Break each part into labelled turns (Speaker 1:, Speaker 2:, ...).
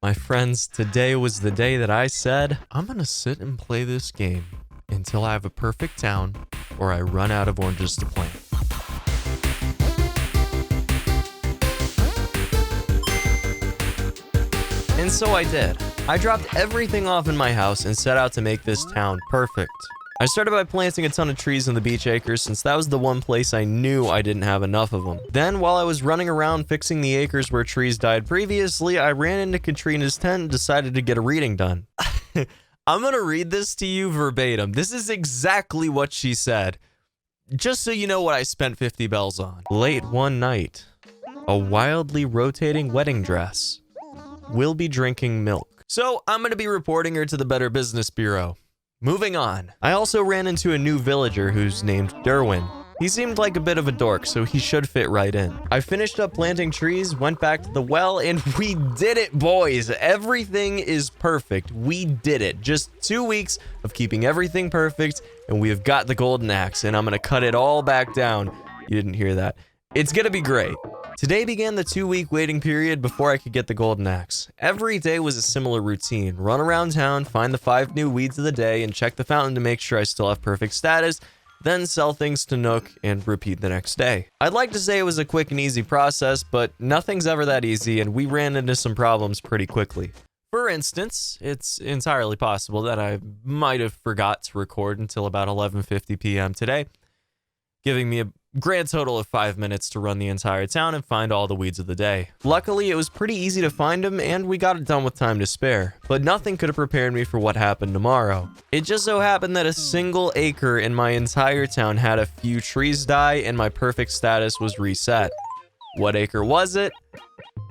Speaker 1: My friends, today was the day that I said, I'm gonna sit and play this game until I have a perfect town or I run out of oranges to plant. And so I did. I dropped everything off in my house and set out to make this town perfect. I started by planting a ton of trees in the beach acres since that was the one place I knew I didn't have enough of them. Then, while I was running around fixing the acres where trees died previously, I ran into Katrina's tent and decided to get a reading done. I'm gonna read this to you verbatim. This is exactly what she said. Just so you know what I spent 50 bells on. Late one night, a wildly rotating wedding dress. Will be drinking milk. So I'm gonna be reporting her to the Better Business Bureau. Moving on. I also ran into a new villager who's named Derwin. He seemed like a bit of a dork, so he should fit right in. I finished up planting trees, went back to the well, and we did it, boys. Everything is perfect. We did it. Just 2 weeks of keeping everything perfect, and we have got the golden axe, and I'm gonna cut it all back down. You didn't hear that. It's gonna be great. Today began the 2-week waiting period before I could get the golden axe. Every day was a similar routine. Run around town, find the 5 new weeds of the day, and check the fountain to make sure I still have perfect status, then sell things to Nook and repeat the next day. I'd like to say it was a quick and easy process, but nothing's ever that easy, and we ran into some problems pretty quickly. For instance, it's entirely possible that I might have forgot to record until about 11:50 p.m. today, giving me a grand total of 5 minutes to run the entire town and find all the weeds of the day. Luckily, it was pretty easy to find them and we got it done with time to spare, but nothing could have prepared me for what happened tomorrow. It just so happened that a single acre in my entire town had a few trees die and my perfect status was reset. What acre was it?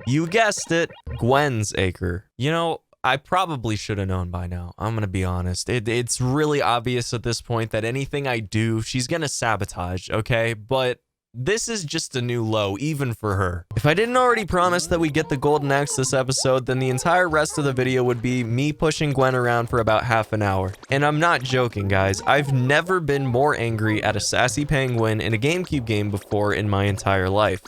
Speaker 1: You guessed it, Gwen's acre. You know, I probably should have known by now. I'm gonna be honest. It's really obvious at this point that anything I do, she's gonna sabotage, okay? But this is just a new low, even for her. If I didn't already promise that we get the golden axe this episode, then the entire rest of the video would be me pushing Gwen around for about half an hour. And I'm not joking, guys. I've never been more angry at a sassy penguin in a GameCube game before in my entire life.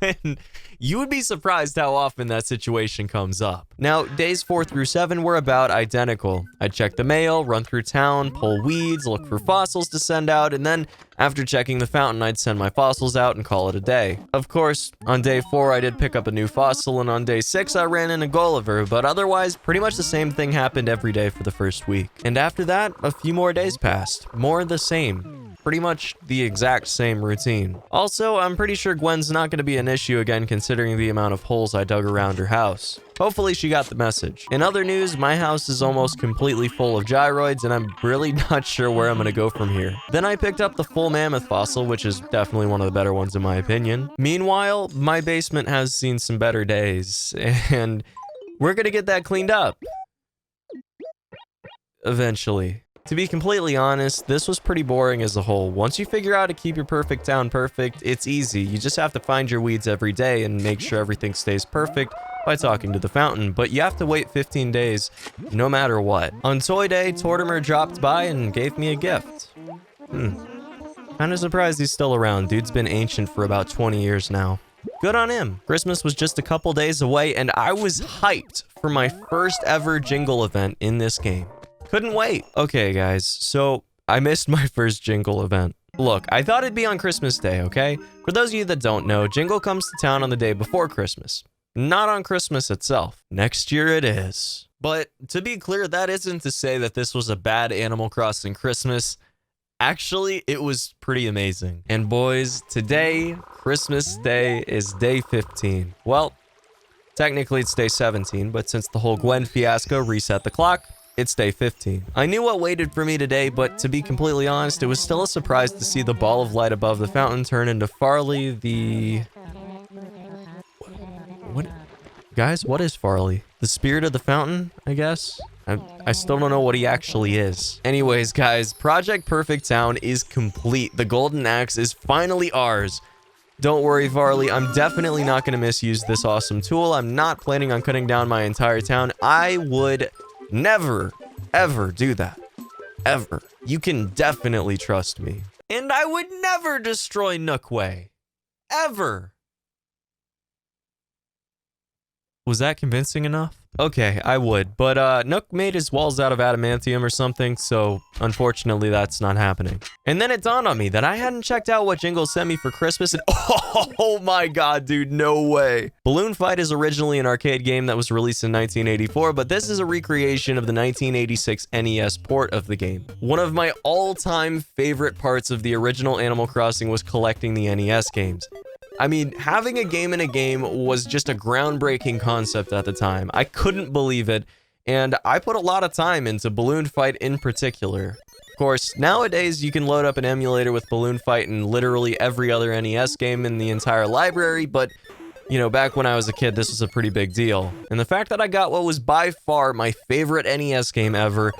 Speaker 1: And you would be surprised how often that situation comes up. Now, days 4 through 7 were about identical. I'd check the mail, run through town, pull weeds, look for fossils to send out, and then after checking the fountain, I'd send my fossils out and call it a day. Of course, on day 4, I did pick up a new fossil, and on day 6, I ran into Gulliver, but otherwise, pretty much the same thing happened every day for the first week. And after that, a few more days passed. More the same. Pretty much the exact same routine. Also, I'm pretty sure Gwen's not going to be an issue again considering the amount of holes I dug around her house. Hopefully she got the message. In other news, my house is almost completely full of gyroids and I'm really not sure where I'm going to go from here. Then I picked up the full mammoth fossil, which is definitely one of the better ones in my opinion. Meanwhile, my basement has seen some better days and we're going to get that cleaned up. Eventually. To be completely honest, this was pretty boring as a whole. Once you figure out how to keep your perfect town perfect, it's easy. You just have to find your weeds every day and make sure everything stays perfect by talking to the fountain, but you have to wait 15 days no matter what. On Toy Day, Tortimer dropped by and gave me a gift. Kinda surprised he's still around. Dude's been ancient for about 20 years now. Good on him. Christmas was just a couple days away and I was hyped for my first ever jingle event in this game. Couldn't wait. Okay, guys, so I missed my first Jingle event. Look, I thought it'd be on Christmas Day, okay? For those of you that don't know, Jingle comes to town on the day before Christmas, not on Christmas itself. Next year it is. But to be clear, that isn't to say that this was a bad Animal Crossing Christmas. Actually, it was pretty amazing. And boys, today, Christmas Day, is day 15. Well, technically it's day 17, but since the whole Gwen fiasco reset the clock, it's day 15. I knew what waited for me today, but to be completely honest, it was still a surprise to see the ball of light above the fountain turn into Farley the... What? Guys, what is Farley? The spirit of the fountain, I guess? I still don't know what he actually is. Anyways, guys, Project Perfect Town is complete. The golden axe is finally ours. Don't worry, Farley, I'm definitely not going to misuse this awesome tool. I'm not planning on cutting down my entire town. I would... never, ever do that. Ever. You can definitely trust me. And I would never destroy Nookway. Ever. Was that convincing enough? Okay, I would, but Nook made his walls out of adamantium or something, so unfortunately that's not happening. And then it dawned on me that I hadn't checked out what Jingle sent me for Christmas, and oh my god, dude, no way. Balloon Fight is originally an arcade game that was released in 1984, but this is a recreation of the 1986 NES port of the game. One of my all-time favorite parts of the original Animal Crossing was collecting the NES games. I mean, having a game in a game was just a groundbreaking concept at the time. I couldn't believe it, and I put a lot of time into Balloon Fight in particular. Of course, nowadays you can load up an emulator with Balloon Fight in literally every other NES game in the entire library, but you know, back when I was a kid, this was a pretty big deal. And the fact that I got what was by far my favorite NES game ever,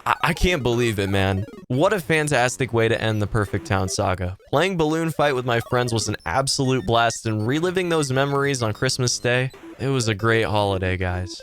Speaker 1: I can't believe it, man. What a fantastic way to end the Perfect Town saga. Playing Balloon Fight with my friends was an absolute blast, and reliving those memories on Christmas Day, it was a great holiday, guys.